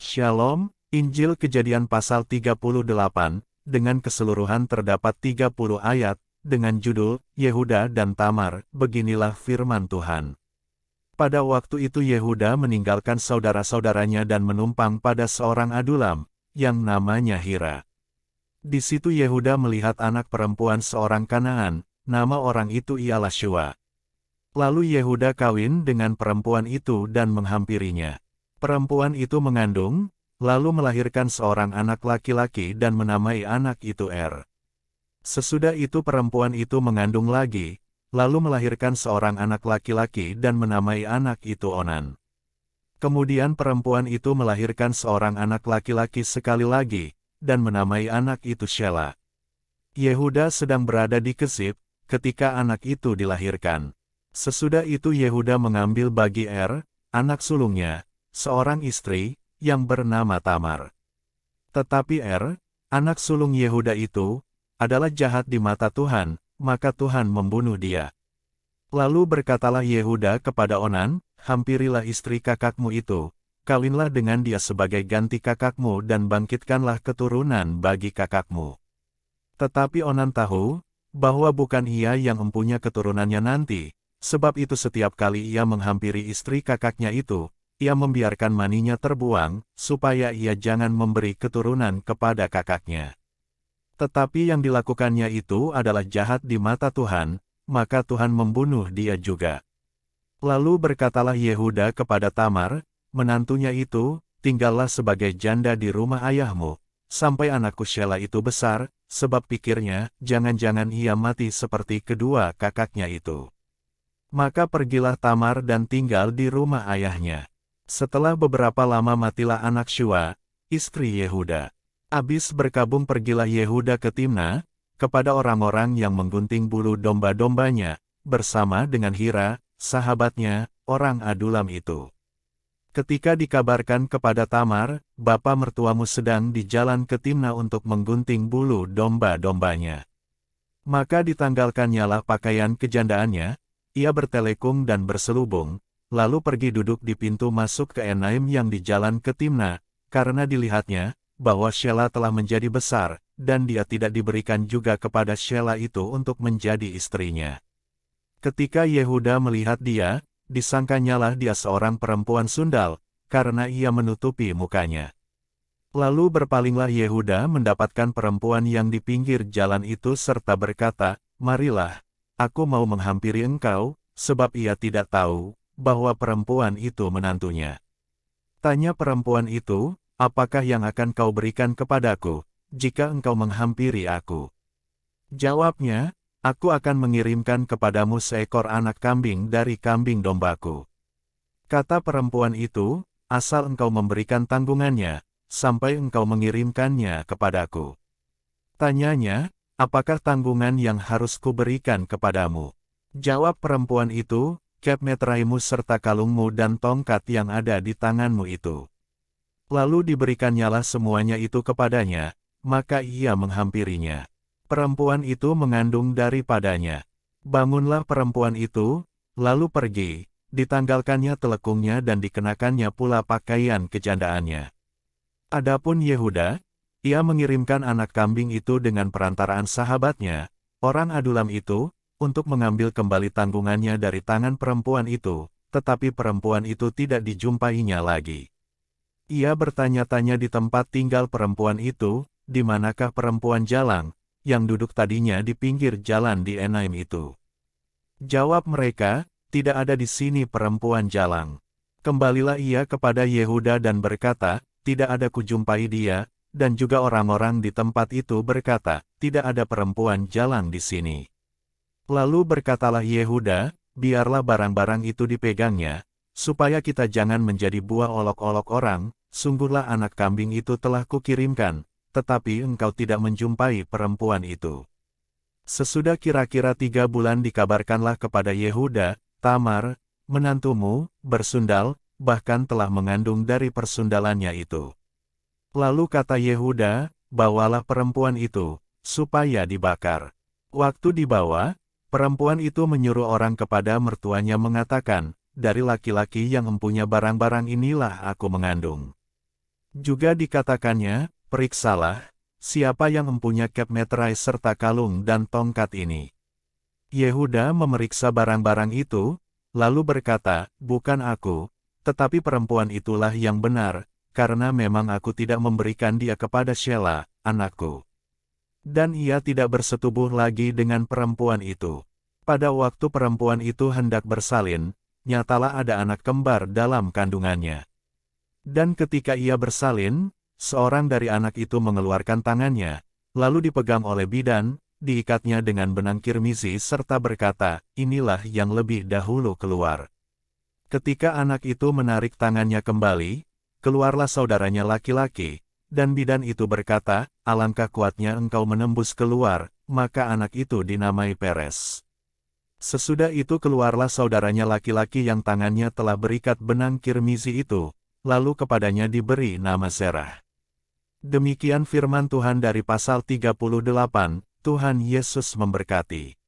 Shalom, Injil Kejadian pasal 38, dengan keseluruhan terdapat 30 ayat, dengan judul, Yehuda dan Tamar, beginilah firman Tuhan. Pada waktu itu Yehuda meninggalkan saudara-saudaranya dan menumpang pada seorang adulam, yang namanya Hira. Di situ Yehuda melihat anak perempuan seorang Kanaan, nama orang itu ialah Shua. Lalu Yehuda kawin dengan perempuan itu dan menghampirinya. Perempuan itu mengandung, lalu melahirkan seorang anak laki-laki dan menamai anak itu Er. Sesudah itu perempuan itu mengandung lagi, lalu melahirkan seorang anak laki-laki dan menamai anak itu Onan. Kemudian perempuan itu melahirkan seorang anak laki-laki sekali lagi, dan menamai anak itu Shela. Yehuda sedang berada di Kesib, ketika anak itu dilahirkan. Sesudah itu Yehuda mengambil bagi Er, anak sulungnya, seorang istri, yang bernama Tamar. Tetapi Er, anak sulung Yehuda itu, adalah jahat di mata Tuhan, maka Tuhan membunuh dia. Lalu berkatalah Yehuda kepada Onan, hampirilah istri kakakmu itu, kawinlah dengan dia sebagai ganti kakakmu dan bangkitkanlah keturunan bagi kakakmu. Tetapi Onan tahu, bahwa bukan ia yang mempunyai keturunannya nanti, sebab itu setiap kali ia menghampiri istri kakaknya itu, ia membiarkan maninya terbuang, supaya ia jangan memberi keturunan kepada kakaknya. Tetapi yang dilakukannya itu adalah jahat di mata Tuhan, maka Tuhan membunuh dia juga. Lalu berkatalah Yehuda kepada Tamar, menantunya itu, tinggallah sebagai janda di rumah ayahmu, sampai anakku Shela itu besar, sebab pikirnya, jangan-jangan ia mati seperti kedua kakaknya itu. Maka pergilah Tamar dan tinggal di rumah ayahnya. Setelah beberapa lama matilah anak Shua, istri Yehuda. Abis berkabung pergilah Yehuda ke Timna, kepada orang-orang yang menggunting bulu domba-dombanya, bersama dengan Hira, sahabatnya, orang adulam itu. Ketika dikabarkan kepada Tamar, bapa mertuamu sedang di jalan ke Timna untuk menggunting bulu domba-dombanya. Maka ditanggalkannyalah pakaian kejandaannya, ia bertelekung dan berselubung, lalu pergi duduk di pintu masuk ke Enaim yang di jalan ke Timna, karena dilihatnya, bahwa Shela telah menjadi besar, dan dia tidak diberikan juga kepada Shela itu untuk menjadi istrinya. Ketika Yehuda melihat dia, disangkanyalah dia seorang perempuan sundal, karena ia menutupi mukanya. Lalu berpalinglah Yehuda mendapatkan perempuan yang di pinggir jalan itu serta berkata, marilah, aku mau menghampiri engkau, sebab ia tidak tahu, bahwa perempuan itu menantunya. Tanya perempuan itu, apakah yang akan kau berikan kepadaku, jika engkau menghampiri aku? Jawabnya, aku akan mengirimkan kepadamu seekor anak kambing dari kambing dombaku. Kata perempuan itu, asal engkau memberikan tanggungannya, sampai engkau mengirimkannya kepadaku. Tanyanya, apakah tanggungan yang harus kuberikan kepadamu? Jawab perempuan itu, kep meteraimu serta kalungmu dan tongkat yang ada di tanganmu itu. Lalu diberikannya semuanya itu kepadanya, maka ia menghampirinya. Perempuan itu mengandung daripadanya. Bangunlah perempuan itu, lalu pergi, ditanggalkannya telekungnya dan dikenakannya pula pakaian kejandaannya. Adapun Yehuda, ia mengirimkan anak kambing itu dengan perantaraan sahabatnya, orang adulam itu, untuk mengambil kembali tanggungannya dari tangan perempuan itu, tetapi perempuan itu tidak dijumpainya lagi. Ia bertanya-tanya di tempat tinggal perempuan itu, di manakah perempuan jalang, yang duduk tadinya di pinggir jalan di Enaim itu. Jawab mereka, tidak ada di sini perempuan jalang. Kembalilah ia kepada Yehuda dan berkata, tidak ada kujumpai dia, dan juga orang-orang di tempat itu berkata, tidak ada perempuan jalang di sini. Lalu berkatalah Yehuda, biarlah barang-barang itu dipegangnya, supaya kita jangan menjadi buah olok-olok orang, sungguhlah anak kambing itu telah kukirimkan, tetapi engkau tidak menjumpai perempuan itu. Sesudah kira-kira 3 bulan dikabarkanlah kepada Yehuda, Tamar, menantumu, bersundal, bahkan telah mengandung dari persundalannya itu. Lalu kata Yehuda, bawalah perempuan itu, supaya dibakar. Waktu dibawa, perempuan itu menyuruh orang kepada mertuanya mengatakan, dari laki-laki yang mempunyai barang-barang inilah aku mengandung. Juga dikatakannya, periksalah, siapa yang mempunyai kep meterai serta kalung dan tongkat ini. Yehuda memeriksa barang-barang itu, lalu berkata, bukan aku, tetapi perempuan itulah yang benar, karena memang aku tidak memberikan dia kepada Shelah, anakku. Dan ia tidak bersetubuh lagi dengan perempuan itu. Pada waktu perempuan itu hendak bersalin, nyatalah ada anak kembar dalam kandungannya. Dan ketika ia bersalin, seorang dari anak itu mengeluarkan tangannya, lalu dipegang oleh bidan, diikatnya dengan benang kirmizi serta berkata, inilah yang lebih dahulu keluar. Ketika anak itu menarik tangannya kembali, keluarlah saudaranya laki-laki, dan bidan itu berkata, alangkah kuatnya engkau menembus keluar, maka anak itu dinamai Peres. Sesudah itu keluarlah saudaranya laki-laki yang tangannya telah berikat benang kirmizi itu, lalu kepadanya diberi nama Zerah. Demikian firman Tuhan dari pasal 38, Tuhan Yesus memberkati.